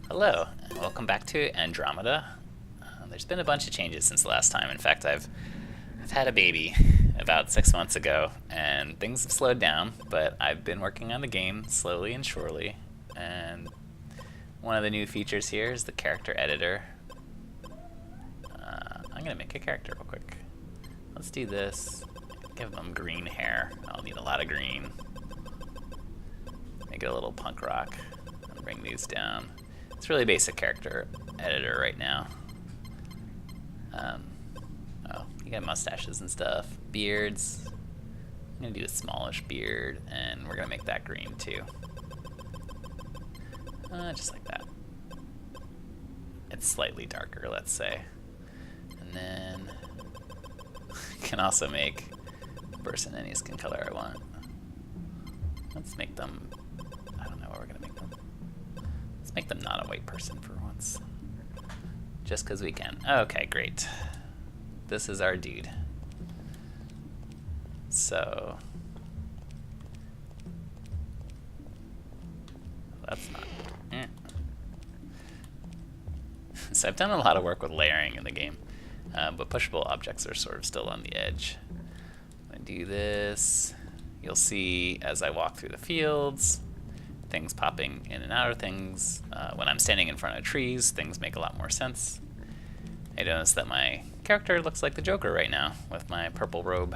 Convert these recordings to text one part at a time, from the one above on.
Hello, and welcome back to Andromeda. There's been a bunch of changes since the last time. In fact, I've had a baby about 6 months ago, and things have slowed down. But I've been working on the game slowly and surely. And one of the new features here is the character editor. I'm gonna make a character real quick. Let's do this. Give them green hair. I'll need a lot of green. Make it a little punk rock. I'll bring these down. It's really basic character editor right now. Oh, you got mustaches and stuff. Beards. I'm gonna do a smallish beard, and we're gonna make that green too. Just like that. It's slightly darker, let's say. And then I can also make a person any skin color I want. Let's make them, I don't know what we're gonna make them. Let's make them not a white person for once. Just because we can. Okay, great. This is our dude. So that's not. So I've done a lot of work with layering in the game, but pushable objects are sort of still on the edge. I'm gonna do this. You'll see as I walk through the fields, things popping in and out of things. When I'm standing in front of trees, things make a lot more sense. I notice that my character looks like the Joker right now with my purple robe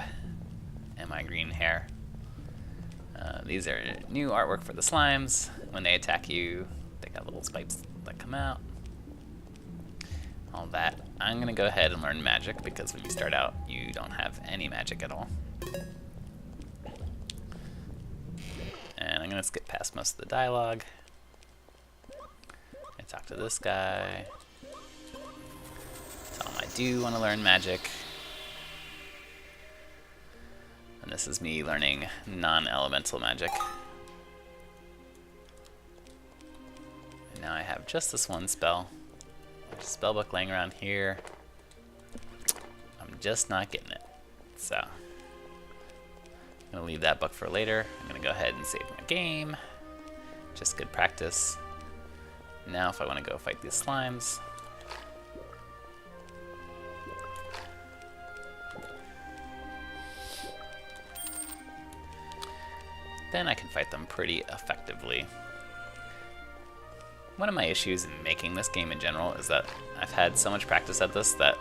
and my green hair. These are new artwork for the slimes. When they attack you, they got little spikes that come out. All that. I'm gonna go ahead and learn magic because when you start out, you don't have any magic at all. And I'm gonna skip past most of the dialogue. I talk to this guy. Tell him I do want to learn magic. And this is me learning non-elemental magic. And now I have just this one spell. There's a spellbook laying around here. I'm just not getting it. So I'm gonna leave that book for later. I'm gonna go ahead and save my game. Just good practice. Now if I want to go fight these slimes, then I can fight them pretty effectively. One of my issues in making this game in general is that I've had so much practice at this that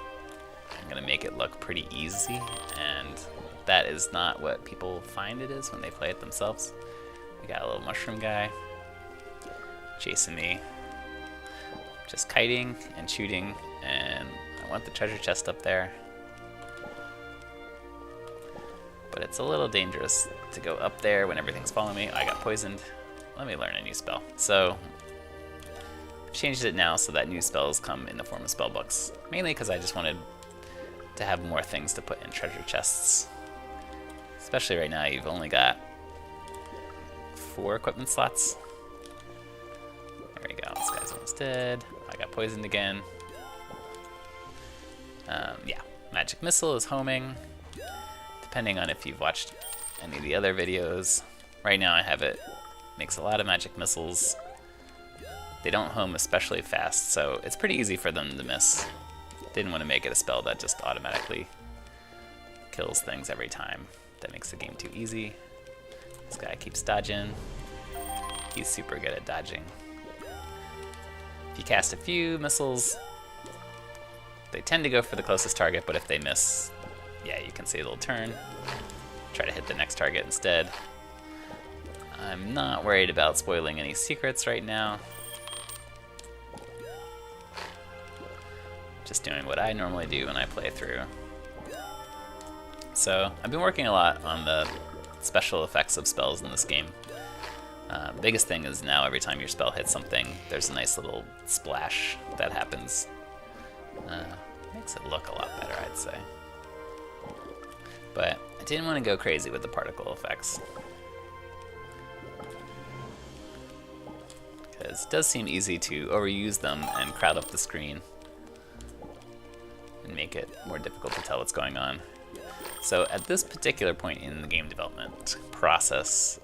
I'm gonna make it look pretty easy, and that is not what people find it is when they play it themselves. We got a little mushroom guy chasing me, just kiting and shooting, and I want the treasure chest up there. But it's a little dangerous to go up there when everything's following me. I got poisoned. Let me learn a new spell. So I've changed it now so that new spells come in the form of spell books. Mainly because I just wanted to have more things to put in treasure chests. Especially right now, you've only got 4 equipment slots. There we go, this guy's almost dead. I got poisoned again. Yeah, magic missile is homing. Depending on if you've watched any of the other videos. Right now I have it, makes a lot of magic missiles. They don't home especially fast, so it's pretty easy for them to miss. Didn't want to make it a spell that just automatically kills things every time. That makes the game too easy. This guy keeps dodging. He's super good at dodging. If you cast a few missiles, they tend to go for the closest target, but if they miss, yeah, you can see they'll turn. Try to hit the next target instead. I'm not worried about spoiling any secrets right now. Just doing what I normally do when I play through. So I've been working a lot on the special effects of spells in this game. The biggest thing is now every time your spell hits something, there's a nice little splash that happens. Makes it look a lot better, I'd say. But I didn't want to go crazy with the particle effects, because it does seem easy to overuse them and crowd up the screen and make it more difficult to tell what's going on. So at this particular point in the game development process,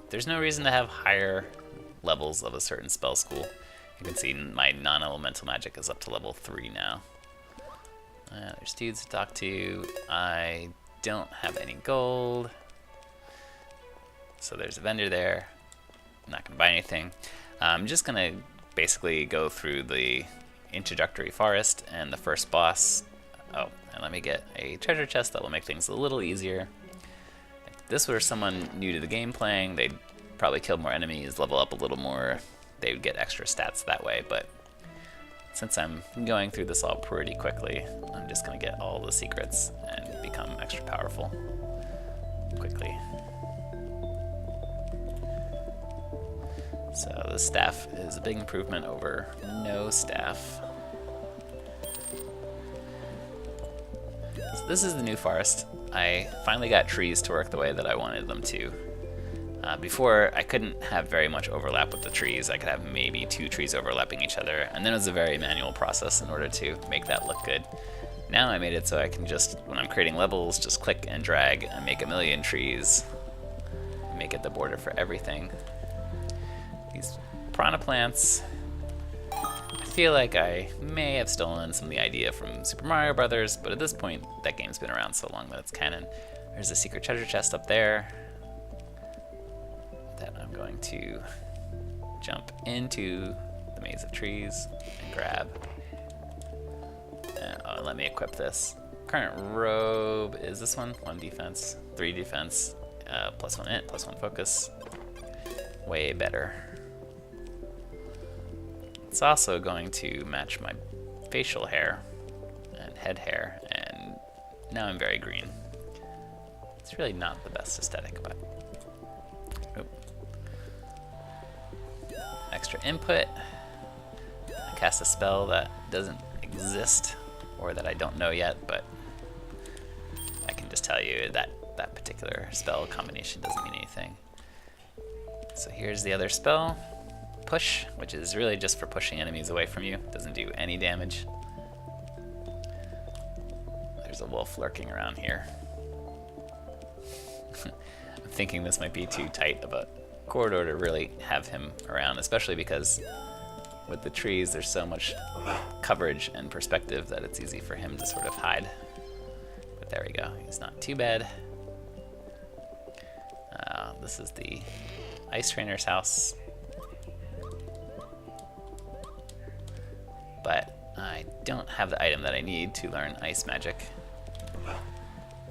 there's no reason to have higher levels of a certain spell school. You can see my non-elemental magic is up to level 3 now. There's dudes to talk to. I don't have any gold. So there's a vendor there. I'm not going to buy anything. I'm just going to basically go through the introductory forest and the first boss. Oh, and let me get a treasure chest that will make things a little easier. If this were someone new to the game playing, they'd probably kill more enemies, level up a little more. They would get extra stats that way, but since I'm going through this all pretty quickly, I'm just going to get all the secrets and become extra powerful quickly. So the staff is a big improvement over no staff. So this is the new forest. I finally got trees to work the way that I wanted them to. Before, I couldn't have very much overlap with the trees. I could have maybe 2 trees overlapping each other, and then it was a very manual process in order to make that look good. Now I made it so I can just, when I'm creating levels, just click and drag and make a million trees. Make it the border for everything. These piranha plants, I feel like I may have stolen some of the idea from Super Mario Brothers, but at this point, that game's been around so long that it's canon. There's a secret treasure chest up there that I'm going to jump into the maze of trees and grab. Let me equip this. Current robe is this one. 1 defense, 3 defense, +1 int, +1 focus. Way better. It's also going to match my facial hair and head hair, and now I'm very green. It's really not the best aesthetic, but extra input. I cast a spell that doesn't exist or that I don't know yet, but I can just tell you that that particular spell combination doesn't mean anything. So here's the other spell, Push, which is really just for pushing enemies away from you. Doesn't do any damage. There's a wolf lurking around here. I'm thinking this might be too tight of a corridor to really have him around, especially because with the trees there's so much coverage and perspective that it's easy for him to sort of hide. But there we go, he's not too bad. This is the ice trainer's house, but I don't have the item that I need to learn ice magic,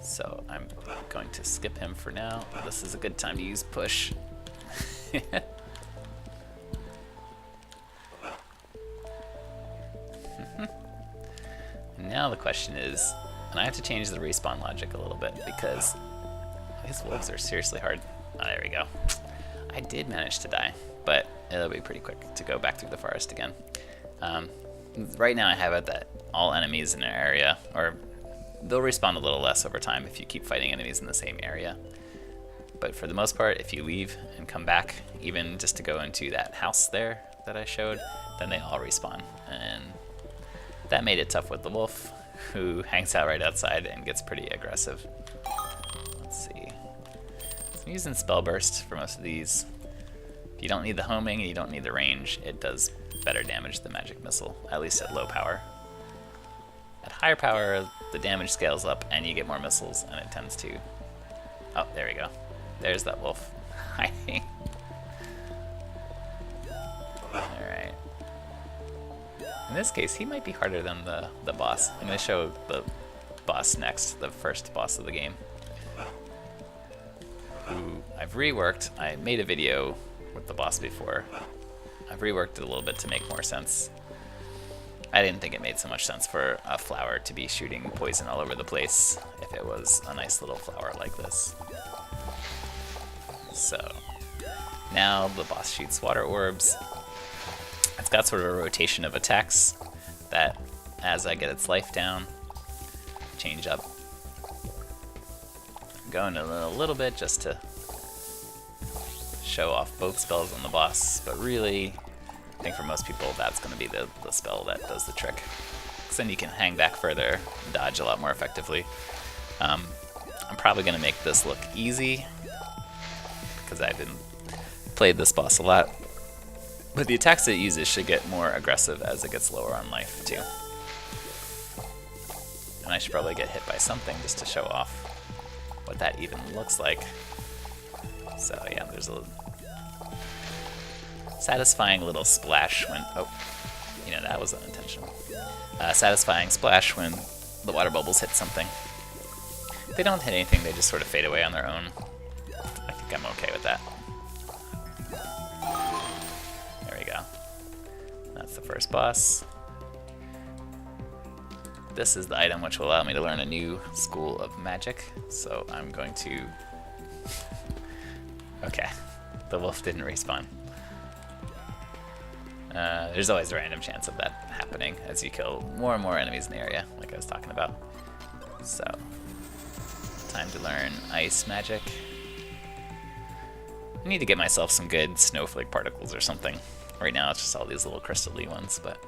so I'm going to skip him for now. This is a good time to use Push. Now the question is, and I have to change the respawn logic a little bit because these wolves are seriously hard. Oh, there we go. I did manage to die, but it'll be pretty quick to go back through the forest again. Right now I have it that all enemies in an area, or they'll respawn a little less over time if you keep fighting enemies in the same area. But for the most part, if you leave and come back, even just to go into that house there that I showed, then they all respawn. And that made it tough with the wolf, who hangs out right outside and gets pretty aggressive. Let's see. So I'm using Spell Burst for most of these. If you don't need the homing and you don't need the range, it does better damage than Magic Missile, at least at low power. At higher power, the damage scales up and you get more missiles, and it tends to... Oh, there we go. There's that wolf hiding. Alright. In this case, he might be harder than the boss. I'm going to show the boss next, the first boss of the game, who I've reworked. I made a video with the boss before. I've reworked it a little bit to make more sense. I didn't think it made so much sense for a flower to be shooting poison all over the place if it was a nice little flower like this. So now the boss shoots water orbs. It's got sort of a rotation of attacks that, as I get its life down, change up. I'm going a little bit just to show off both spells on the boss, but really, I think for most people that's going to be the spell that does the trick. Because then you can hang back further, dodge a lot more effectively. I'm probably going to make this look easy, because I've played this boss a lot. But the attacks it uses should get more aggressive as it gets lower on life, too. And I should probably get hit by something just to show off what that even looks like. So yeah, there's a satisfying little splash when... Oh, you know, that was unintentional. Satisfying splash when the water bubbles hit something. If they don't hit anything, they just sort of fade away on their own. I think I'm okay with that. There we go. That's the first boss. This is the item which will allow me to learn a new school of magic, so I'm going to... Okay, the wolf didn't respawn. There's always a random chance of that happening as you kill more and more enemies in the area, like I was talking about. So, time to learn ice magic. I need to get myself some good snowflake particles or something. Right now it's just all these little crystal-y ones, but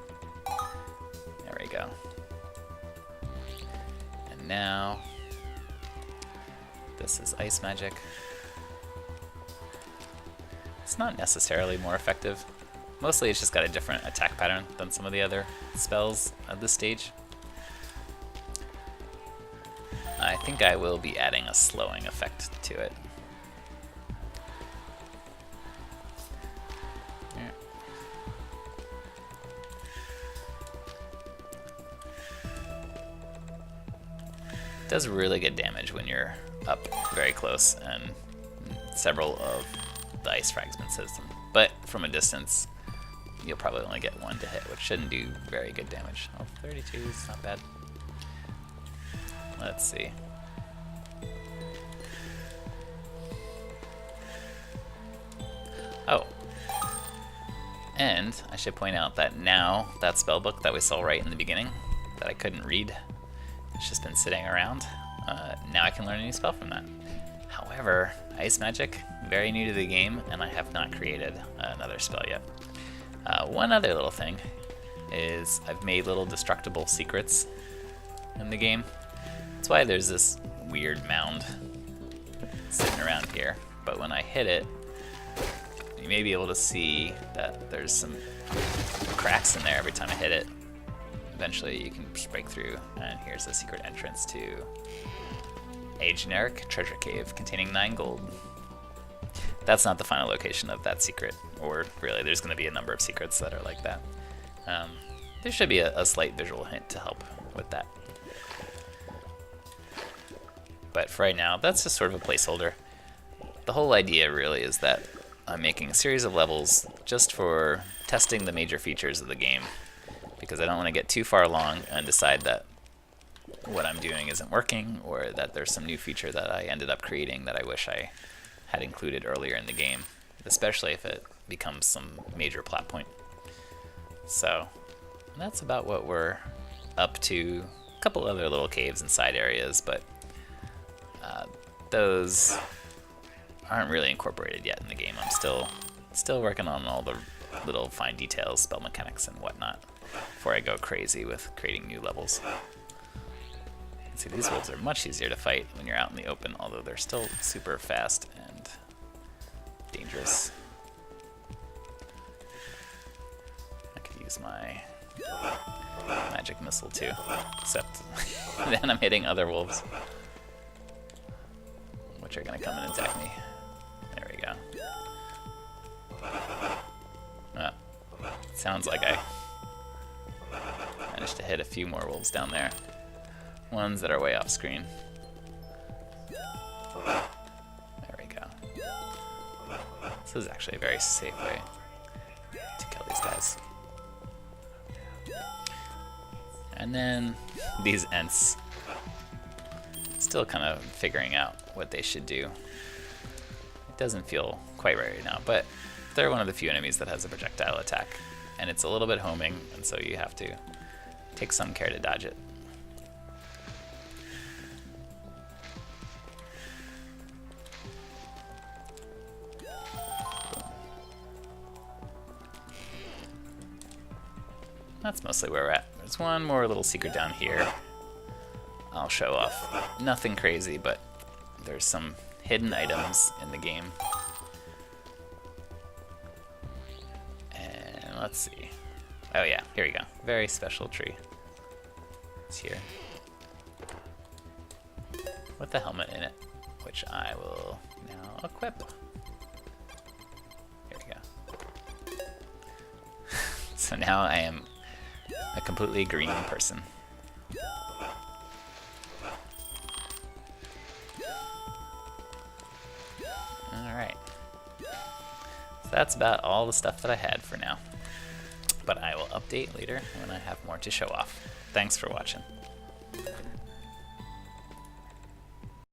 there we go. And now, this is ice magic. It's not necessarily more effective. Mostly it's just got a different attack pattern than some of the other spells at this stage. I think I will be adding a slowing effect to it. Yeah. It does really good damage when you're up very close, and several of the ice fragments hits them. But from a distance, you'll probably only get one to hit, which shouldn't do very good damage. Oh, 32 is not bad. Let's see. Oh. And I should point out that now that spellbook that we saw right in the beginning, that I couldn't read, it's just been sitting around. Now I can learn a new spell from that. However, ice magic, very new to the game, and I have not created another spell yet. One other little thing is I've made little destructible secrets in the game. That's why there's this weird mound sitting around here. But when I hit it, you may be able to see that there's some cracks in there every time I hit it. Eventually you can break through, and here's a secret entrance to a generic treasure cave containing 9 gold. That's not the final location of that secret, or really, there's going to be a number of secrets that are like that. There should be a slight visual hint to help with that. But for right now, that's just sort of a placeholder. The whole idea really is that I'm making a series of levels just for testing the major features of the game, because I don't want to get too far along and decide that what I'm doing isn't working, or that there's some new feature that I ended up creating that I wish I had included earlier in the game, especially if it becomes some major plot point. So that's about what we're up to. A couple other little caves and side areas, but those aren't really incorporated yet in the game. I'm still working on all the little fine details, spell mechanics and whatnot, before I go crazy with creating new levels. See, these wolves are much easier to fight when you're out in the open, although they're still super fast and dangerous. I could use my magic missile too, except then I'm hitting other wolves, which are going to come and attack me. There we go. Sounds like I managed to hit a few more wolves down there. Ones that are way off screen. There we go. This is actually a very safe way to kill these guys. And then these Ents. Still kind of figuring out what they should do. It doesn't feel quite right now, but they're one of the few enemies that has a projectile attack. And it's a little bit homing, and so you have to take some care to dodge it. That's mostly where we're at. There's one more little secret down here I'll show off. Nothing crazy, but there's some hidden items in the game. And let's see. Oh yeah, here we go. Very special tree. It's here. With the helmet in it, which I will now equip. Here we go. So now I am a completely green person. Alright. So that's about all the stuff that I had for now. But I will update later when I have more to show off. Thanks for watching.